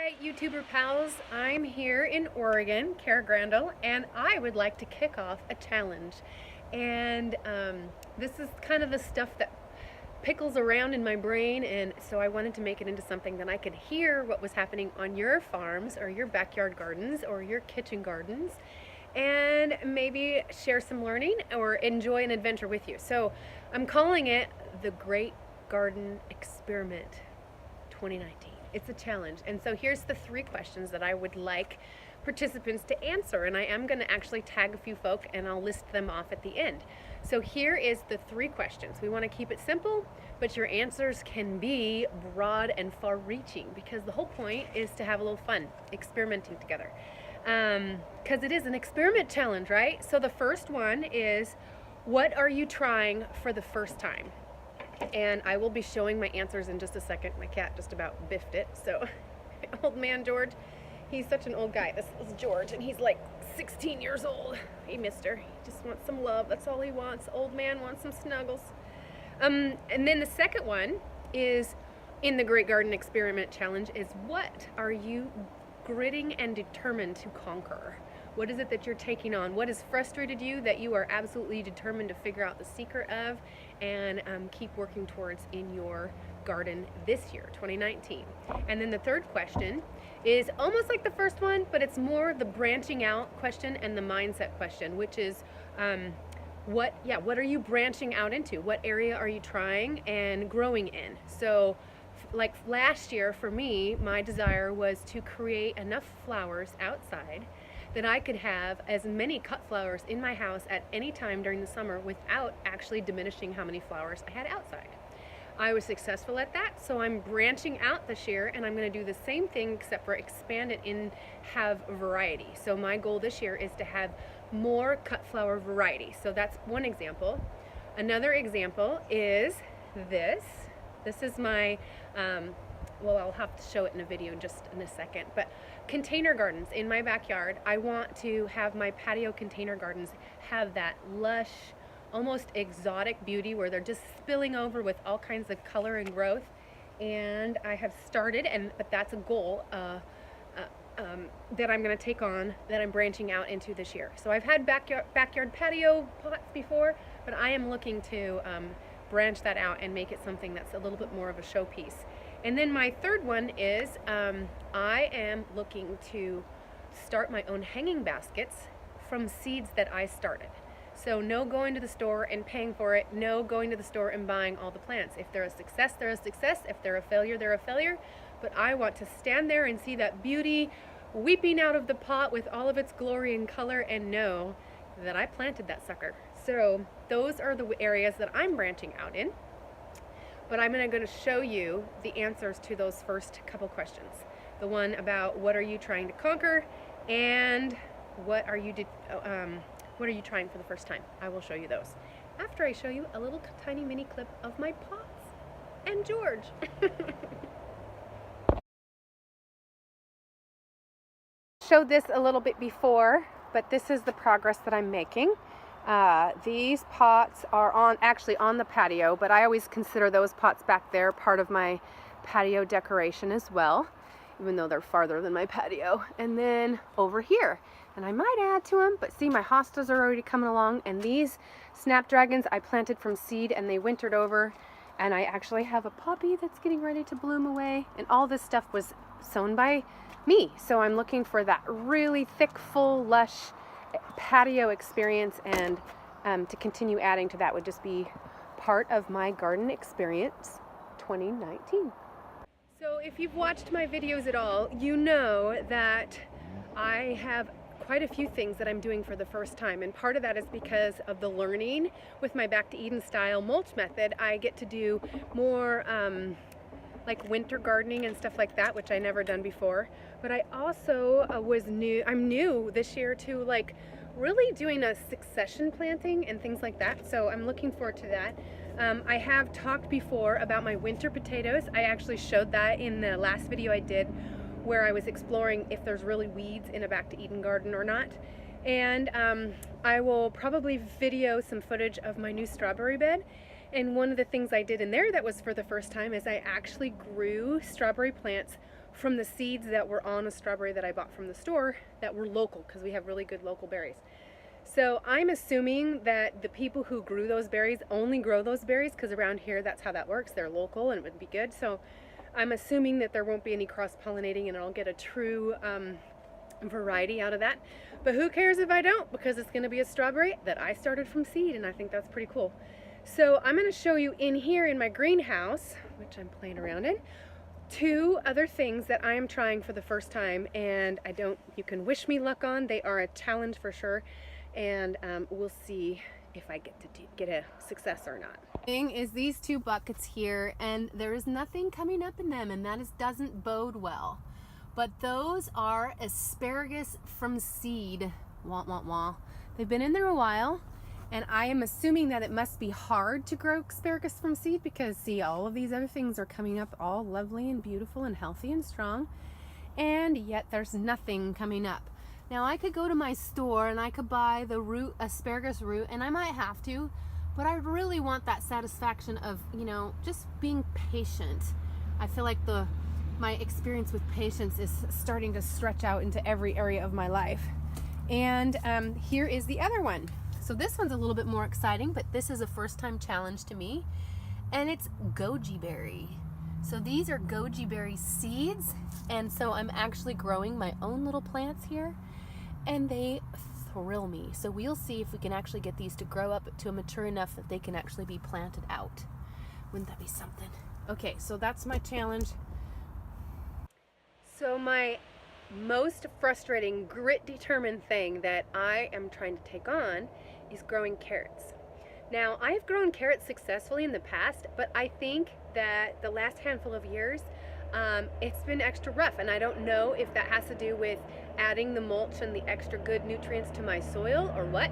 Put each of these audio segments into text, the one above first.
Hi, YouTuber pals. I'm here in Oregon, Cara Grandel, and I would like to kick off a challenge. And this is kind of the stuff that pickles around in my brain, and so I wanted to make it into something that I could hear what was happening on your farms or your backyard gardens or your kitchen gardens, and maybe share some learning or enjoy an adventure with you. So I'm calling it the Great Garden Experiment 2019. It's a challenge. And so here's the three questions that I would like participants to answer. And I am going to actually tag a few folk and I'll list them off at the end. So here is the three questions. We want to keep it simple, but your answers can be broad and far reaching because the whole point is to have a little fun experimenting together. Because it is an experiment challenge, right? So the first one is, what are you trying for the first time? And I will be showing my answers in just a second. My cat just about biffed it. So, old man George, he's such an old guy. This is George, and he's like 16 years old. Hey, mister. He just wants some love. That's all he wants. Old man wants some snuggles. And then the second one is, in the Great Garden Experiment Challenge, is what are you gritting and determined to conquer? What is it that you're taking on? What has frustrated you that you are absolutely determined to figure out the secret of and keep working towards in your garden this year, 2019? And then the third question is almost like the first one, but it's more the branching out question and the mindset question, which is what are you branching out into? What area are you trying and growing in? So like last year for me, my desire was to create enough flowers outside that I could have as many cut flowers in my house at any time during the summer without actually diminishing how many flowers I had outside. I was successful at that, so I'm branching out this year and I'm going to do the same thing except for expand it and have variety. So my goal this year is to have more cut flower variety. So that's one example. Another example is this. This is my well, I'll have to show it in a video just in a second, but container gardens in my backyard. I want to have my patio container gardens have that lush, almost exotic beauty where they're just spilling over with all kinds of color and growth. And I have started, but that's a goal that I'm going to take on, that I'm branching out into this year. So I've had backyard patio pots before, but I am looking to branch that out and make it something that's a little bit more of a showpiece. And then my third one is I am looking to start my own hanging baskets from seeds that I started. So no going to the store and paying for it, no going to the store and buying all the plants. If they're a success, they're a success. If they're a failure, they're a failure. But I want to stand there and see that beauty weeping out of the pot with all of its glory and color and know that I planted that sucker. So those are the areas that I'm branching out in. But I'm going to show you the answers to those first couple questions. The one about what are you trying to conquer and what are you trying for the first time. I will show you those after I show you a little tiny mini clip of my pots and George. Showed this a little bit before, but this is the progress that I'm making. These pots are actually on the patio, but I always consider those pots back there part of my patio decoration as well, even though they're farther than my patio. And then over here, and I might add to them, but see, my hostas are already coming along, and these snapdragons I planted from seed and they wintered over, and I actually have a poppy that's getting ready to bloom away, and all this stuff was sown by me. So I'm looking for that really thick, full, lush patio experience, and to continue adding to that would just be part of my garden experience 2019. So if you've watched my videos at all, you know that I have quite a few things that I'm doing for the first time, and part of that is because of the learning with my Back to Eden style mulch method. I get to do more like winter gardening and stuff like that, which I never done before. But I also I'm new this year to like really doing a succession planting and things like that. So I'm looking forward to that. I have talked before about my winter potatoes. I actually showed that in the last video I did where I was exploring if there's really weeds in a Back to Eden garden or not. And I will probably video some footage of my new strawberry bed. And one of the things I did in there that was for the first time is I actually grew strawberry plants from the seeds that were on a strawberry that I bought from the store that were local, because we have really good local berries. So I'm assuming that the people who grew those berries only grow those berries because around here that's how that works. They're local and it would be good. So I'm assuming that there won't be any cross-pollinating and I'll get a true variety out of that. But who cares if I don't, because it's going to be a strawberry that I started from seed, and I think that's pretty cool. So I'm going to show you in here in my greenhouse, which I'm playing around in, 2 other things that I am trying for the first time, and you can wish me luck on. They are a challenge for sure, and we'll see if I get a success or not. Thing is these 2 buckets here, and there is nothing coming up in them, and that doesn't bode well. But those are asparagus from seed. Wah, wah, wah. They've been in there a while, and I am assuming that it must be hard to grow asparagus from seed, because see, all of these other things are coming up all lovely and beautiful and healthy and strong, and yet there's nothing coming up. Now I could go to my store and I could buy the asparagus root, and I might have to, but I really want that satisfaction of, you know, just being patient. I feel like my experience with patience is starting to stretch out into every area of my life. And here is the other one. So this one's a little bit more exciting, but this is a first-time challenge to me, and it's goji berry. So these are goji berry seeds, and so I'm actually growing my own little plants here, and they thrill me. So we'll see if we can actually get these to grow up to a mature enough that they can actually be planted out. Wouldn't that be something? Okay, so that's my challenge. So my most frustrating, grit-determined thing that I am trying to take on is growing carrots. Now, I've grown carrots successfully in the past, but I think that the last handful of years, it's been extra rough, and I don't know if that has to do with adding the mulch and the extra good nutrients to my soil or what,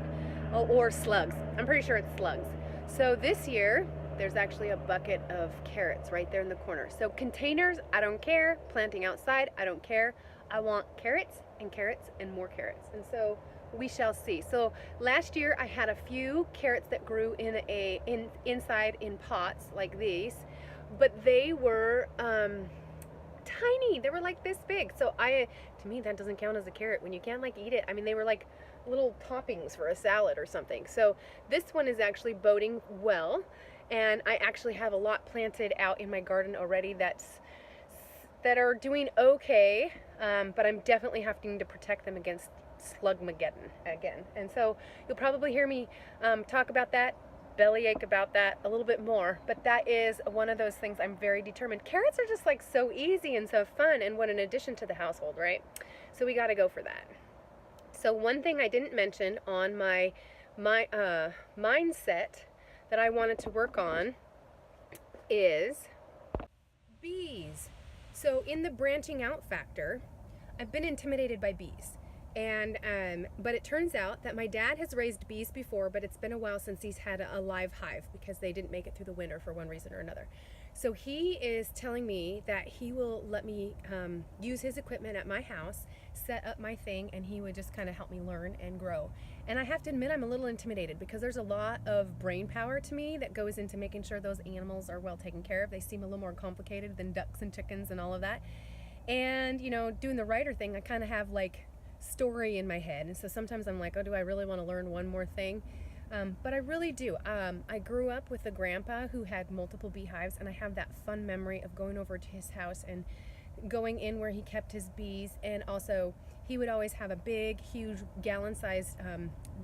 or slugs. I'm pretty sure it's slugs. So this year, there's actually a bucket of carrots right there in the corner. So containers, I don't care. Planting outside, I don't care. I want carrots and more carrots. And so we shall see. So last year I had a few carrots that grew inside in pots like these, but they were tiny. They were like this big. So to me that doesn't count as a carrot when you can't like eat it. I mean, they were like little toppings for a salad or something. So this one is actually boding well, and I actually have a lot planted out in my garden already that are doing okay, but I'm definitely having to protect them against Slugmageddon again. And so you'll probably hear me talk about that, bellyache about that a little bit more, but that is one of those things I'm very determined. Carrots are just like so easy and so fun, and what an addition to the household, right? So we got to go for that. So one thing I didn't mention on my mindset that I wanted to work on is bees. So in the branching out factor, I've been intimidated by bees. And but it turns out that my dad has raised bees before, but it's been a while since he's had a live hive because they didn't make it through the winter for one reason or another. So he is telling me that he will let me use his equipment at my house, set up my thing, and he would just kind of help me learn and grow. And I have to admit, I'm a little intimidated because there's a lot of brain power to me that goes into making sure those animals are well taken care of. They seem a little more complicated than ducks and chickens and all of that. And, you know, doing the writer thing, I kind of have like story in my head, and so sometimes I'm like, oh, do I really want to learn one more thing? But I really do. I grew up with a grandpa who had multiple beehives, and I have that fun memory of going over to his house and going in where he kept his bees. And also he would always have a big, huge gallon-sized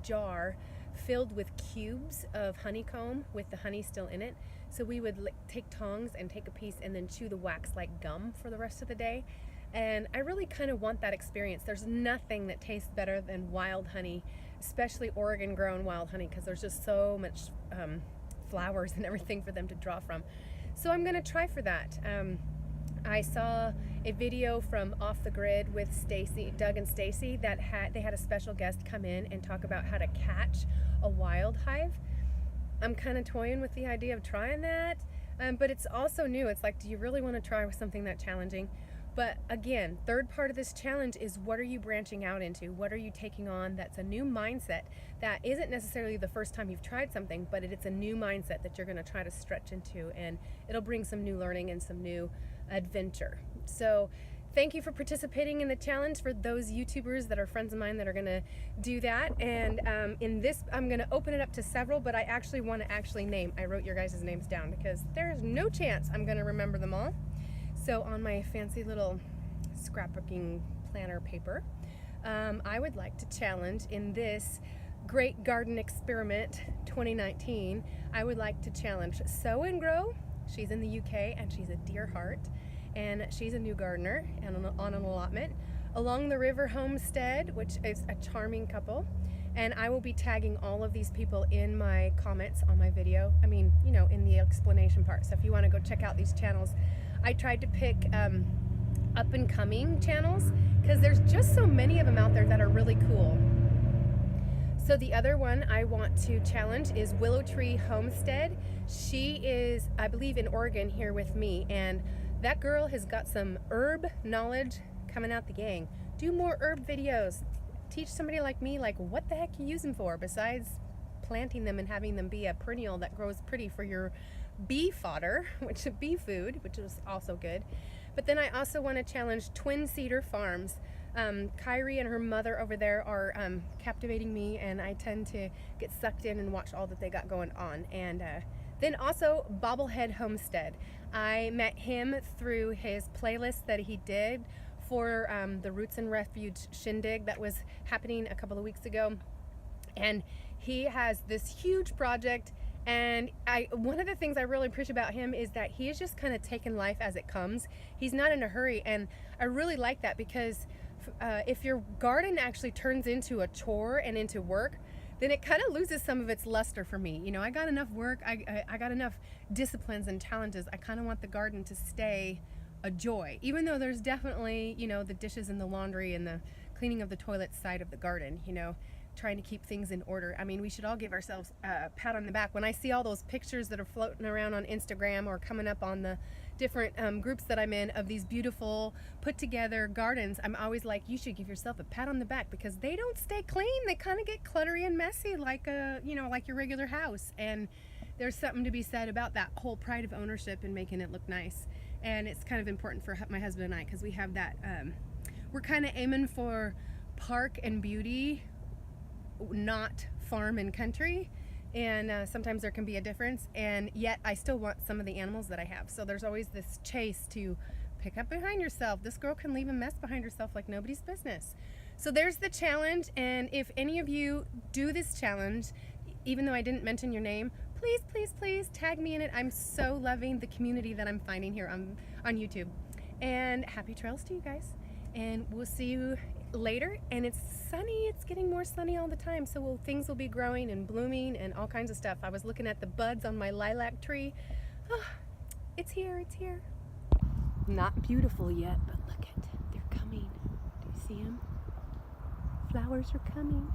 jar filled with cubes of honeycomb with the honey still in it. So we would take tongs and take a piece and then chew the wax like gum for the rest of the day. And I really kind of want that experience. There's nothing that tastes better than wild honey, especially Oregon grown wild honey, because there's just so much flowers and everything for them to draw from. So I'm going to try for that. I saw a video from Off the Grid with Doug and Stacy that they had a special guest come in and talk about how to catch a wild hive. I'm kind of toying with the idea of trying that, but it's also new. It's like, do you really want to try with something that challenging? But again, third part of this challenge is, what are you branching out into? What are you taking on that's a new mindset that isn't necessarily the first time you've tried something, but it's a new mindset that you're going to try to stretch into, and it'll bring some new learning and some new adventure. So thank you for participating in the challenge for those YouTubers that are friends of mine that are gonna do that. And in this, I'm gonna open it up to several, but I actually want to name. I wrote your guys' names down because there's no chance I'm gonna remember them all. So on my fancy little scrapbooking planner paper, I would like to challenge in this Great Garden Experiment 2019. I would like to challenge Sow and Grow. She's in the UK and she's a dear heart, and she's a new gardener and on an allotment. Along the River Homestead, which is a charming couple, and I will be tagging all of these people in my comments on my video. I mean, you know, in the explanation part. So if you want to go check out these channels, I tried to pick up and coming channels because there's just so many of them out there that are really cool. So the other one I want to challenge is Willow Tree Homestead. She is, I believe, in Oregon here with me, and that girl has got some herb knowledge coming out the gang. Do more herb videos. Teach somebody like me, like, what the heck you use them for besides planting them and having them be a perennial that grows pretty for your bee fodder, which is bee food, which is also good. But then I also want to challenge Twin Cedar Farms. Kyrie and her mother over there are captivating me, and I tend to get sucked in and watch all that they got going on. And then also Bobblehead Homestead. I met him through his playlist that he did for the Roots and Refuge shindig that was happening a couple of weeks ago. And he has this huge project, and one of the things I really appreciate about him is that he is just kind of taking life as it comes. He's not in a hurry, and I really like that because if your garden actually turns into a chore and into work, then it kind of loses some of its luster for me. You know, I got enough work, I got enough disciplines and challenges. I kind of want the garden to stay a joy, even though there's definitely, you know, the dishes and the laundry and the cleaning of the toilet side of the garden, you know, trying to keep things in order. I mean, we should all give ourselves a pat on the back. When I see all those pictures that are floating around on Instagram or coming up on the different groups that I'm in of these beautiful put together gardens, I'm always like, you should give yourself a pat on the back because they don't stay clean. They kind of get cluttery and messy like you know, like your regular house. And there's something to be said about that whole pride of ownership and making it look nice. And it's kind of important for my husband and I because we have that, we're kind of aiming for park and beauty, not farm and country, and sometimes there can be a difference, and yet I still want some of the animals that I have. So there's always this chase to pick up behind yourself. This girl can leave a mess behind herself like nobody's business. So there's the challenge, and if any of you do this challenge, even though I didn't mention your name, please, please, please tag me in it. I'm so loving the community that I'm finding here on YouTube. And happy trails to you guys, and we'll see you later. And it's sunny, it's getting more sunny all the time, so things will be growing and blooming and all kinds of stuff. I was looking at the buds on my lilac tree. Oh, it's here, it's here. Not beautiful yet, but look at, they're coming. Do you see them? Flowers are coming.